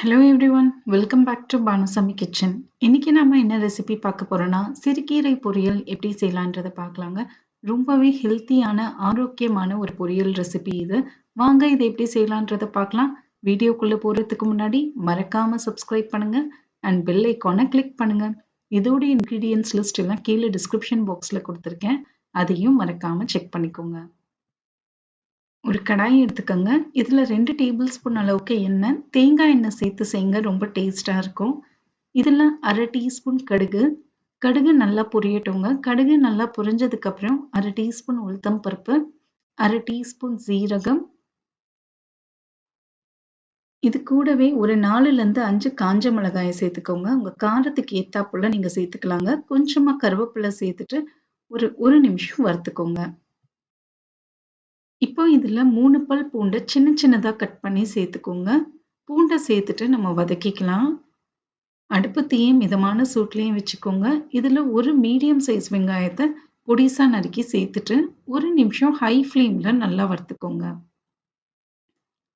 Hello everyone, welcome back to Banu Kitchen. இன்னைக்கு நாம என்ன ரெசிபி பார்க்க போறோம்னா சிறுகீரை பொரியல் எப்படி செய்யலான்றதை பார்க்கலாங்க. ரொம்பவே ஹெல்த்தியான ஆரோக்கியமான ஒரு பொரியல் ரெசிபி இது. வாங்க இதை எப்படி செய்யலான்றதை பார்க்கலாம். வீடியோக்குள்ள போறதுக்கு முன்னாடி மறக்காம சப்ஸ்கிரைப் பண்ணுங்க அண்ட் பெல் ஐகானை கிளிக் பண்ணுங்க. இதோட இன்கிரீடியன்ஸ் லிஸ்ட் எல்லாம் கீழே டிஸ்கிரிப்ஷன் பாக்ஸ்ல கொடுத்துருக்கேன். அதையும் மறக்காம செக் பண்ணிக்கோங்க. ஒரு கடாய் எடுத்துக்கோங்க. இதில் 2 டேபிள் ஸ்பூன் அளவுக்கு எண்ணெய், தேங்காய் எண்ணெய் சேர்த்து செய்யுங்க, ரொம்ப டேஸ்ட்டாக இருக்கும். இதில் 1/2 டீஸ்பூன் கடுகு, கடுகு நல்லா பொரியட்டுங்க. கடுகு நல்லா பொரிஞ்சதுக்கப்புறம் 1/2 டீஸ்பூன் உளுத்தம் பருப்பு, 1/2 டீஸ்பூன் சீரகம், இது கூடவே ஒரு 4லேருந்து 5 காஞ்ச மிளகாயை சேர்த்துக்கோங்க. உங்கள் காரத்துக்கு ஏற்றாப்புல நீங்கள் சேர்த்துக்கலாங்க. கொஞ்சமாக கருவேப்பிலை சேர்த்துட்டு ஒரு நிமிஷம் வறுத்துக்கோங்க. இப்போ இதில் 3 பல் பூண்டை சின்ன சின்னதாக கட் பண்ணி சேர்த்துக்கோங்க. பூண்டை சேர்த்துட்டு நம்ம வதக்கிக்கலாம். அடுப்பு தீயை மிதமான சூட்லேயும் வச்சுக்கோங்க. இதில் ஒரு மீடியம் சைஸ் வெங்காயத்தை பொடிசாக நறுக்கி சேர்த்துட்டு 1 நிமிஷம் ஹை ஃப்ளேமில் நல்லா வறுத்துக்கோங்க.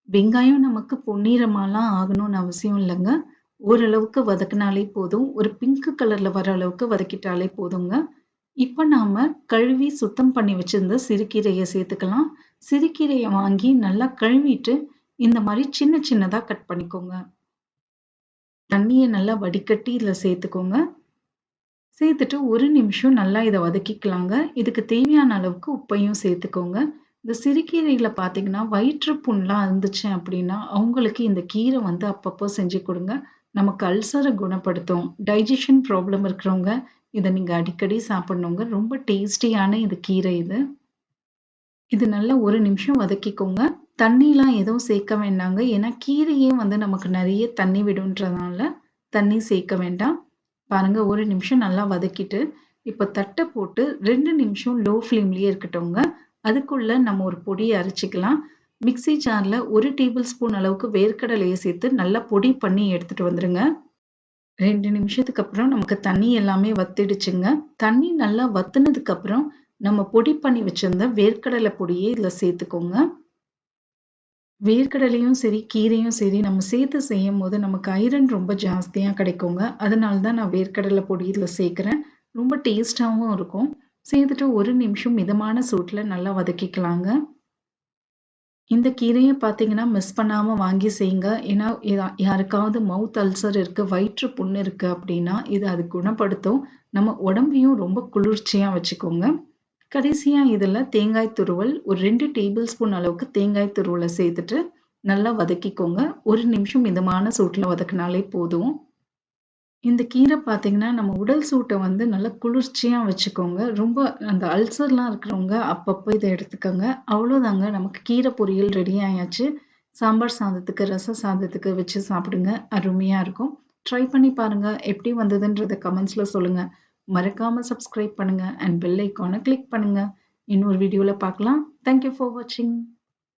வெங்காயம் நமக்கு பொன்னிறமாலாம் ஆகணும்னு அவசியம் இல்லைங்க. ஓரளவுக்கு வதக்கினாலே போதும். ஒரு பிங்க் கலரில் வர அளவுக்கு வதக்கிட்டாலே போதுங்க. இப்போ நாம கழுவி சுத்தம் பண்ணி வச்சிருந்த சிறுகீரையை சேர்த்துக்கலாம். சிறுகீரையை வாங்கி நல்லா கழுவிட்டு இந்த மாதிரி சின்ன சின்னதா கட் பண்ணிக்கோங்க. தண்ணியை நல்லா வடிகட்டி இதில் சேர்த்துக்கோங்க. சேர்த்துட்டு 1 நிமிஷம் நல்லா இதை வதக்கிக்கலாங்க. இதுக்கு தேவையான அளவுக்கு உப்பையும் சேர்த்துக்கோங்க. இந்த சிறுகீரையில பார்த்தீங்கன்னா வயிற்று புண்லாம் இருந்துச்சு அப்படின்னா அவங்களுக்கு இந்த கீரை அப்பப்போ செஞ்சு கொடுங்க. நமக்கு அல்சரை குணப்படுத்தும். டைஜஷன் ப்ராப்ளம் இருக்கிறவங்க இதை நீங்க அடிக்கடி சாப்பிடணுங்க. ரொம்ப டேஸ்டியான இது கீரை இது. இது நல்லா 1 நிமிஷம் வதக்கிக்கோங்க. தண்ணிலாம் எதுவும் சேர்க்க வேண்டாங்க. ஏன்னா கீரையே நமக்கு நிறைய தண்ணி விடுன்றதுனால தண்ணி சேர்க்க வேண்டாம். பாருங்க 1 நிமிஷம் நல்லா வதக்கிட்டு இப்போ தட்டை போட்டு 2 நிமிஷம் லோ ஃப்ளேம்லயே இருக்கட்டும்ங்க. அதுக்குள்ள நம்ம ஒரு பொடியை அரைச்சிக்கலாம். மிக்ஸி ஜார்ல 1 டேபிள் ஸ்பூன் அளவுக்கு வேர்க்கடலையை சேர்த்து நல்லா பொடி பண்ணி எடுத்துட்டு வந்துருங்க. 2 நிமிஷத்துக்கு அப்புறம் நமக்கு தண்ணி எல்லாமே வத்திடுச்சுங்க. தண்ணி நல்லா வத்துனதுக்கு அப்புறம் நம்ம பொடி பண்ணி வச்சிருந்த வேர்க்கடலை பொடியை இதுல சேர்த்துக்கோங்க. வேர்க்கடலையும் சரி கீரையும் சரி நம்ம சேர்த்து செய்யும் போது நமக்கு ஐரன் ரொம்ப ஜாஸ்தியா கிடைக்குங்க. அதனால தான் நான் வேர்க்கடலை பொடி இதுல சேர்க்கிறேன். ரொம்ப டேஸ்டாவும் இருக்கும். சேர்த்துட்டு 1 நிமிஷம் மிதமான சூட்டுல நல்லா வதக்கிக்கலாங்க. இந்த கீரையை பார்த்தீங்கன்னா மிஸ் பண்ணாம வாங்கி செய்யுங்க. ஏன்னா யாருக்காவது மவுத் அல்சர் இருக்கு, வயிற்று புண்ணு இருக்கு அப்படின்னா இது அது குணப்படுத்தும். நம்ம உடம்பையும் ரொம்ப குளிர்ச்சியா வச்சுக்கோங்க. கடைசியா இதுல தேங்காய் துருவல் ஒரு 2 டேபிள் ஸ்பூன் அளவுக்கு தேங்காய் துருவலை சேர்த்துட்டு நல்லா வதக்கிக்கோங்க. 1 நிமிஷம் மிதமான சூட்டுல வதக்கினாலே போதும். இந்த கீரை பார்த்தீங்கன்னா, நம்ம உடல் சூட்டை நல்லா குளிர்ச்சியா வச்சுக்கோங்க. ரொம்ப அந்த அல்சர்லாம் இருக்கிறவங்க அப்பப்போ இதை எடுத்துக்கோங்க. அவ்வளோதாங்க, நமக்கு கீரை பொரியல் ரெடி ஆயாச்சு. சாம்பார் சாதத்துக்கு, ரச சாதத்துக்கு வச்சு சாப்பிடுங்க. அருமையா இருக்கும். ட்ரை பண்ணி பாருங்க. எப்படி வந்ததுன்றத கமெண்ட்ஸ்ல சொல்லுங்க. மறக்காம சப்ஸ்கிரைப் பண்ணுங்க அண்ட் பெல் ஐகானை கிளிக் பண்ணுங்க. இன்னொரு வீடியோல பார்க்கலாம். தேங்க் யூ ஃபார் வாட்சிங்.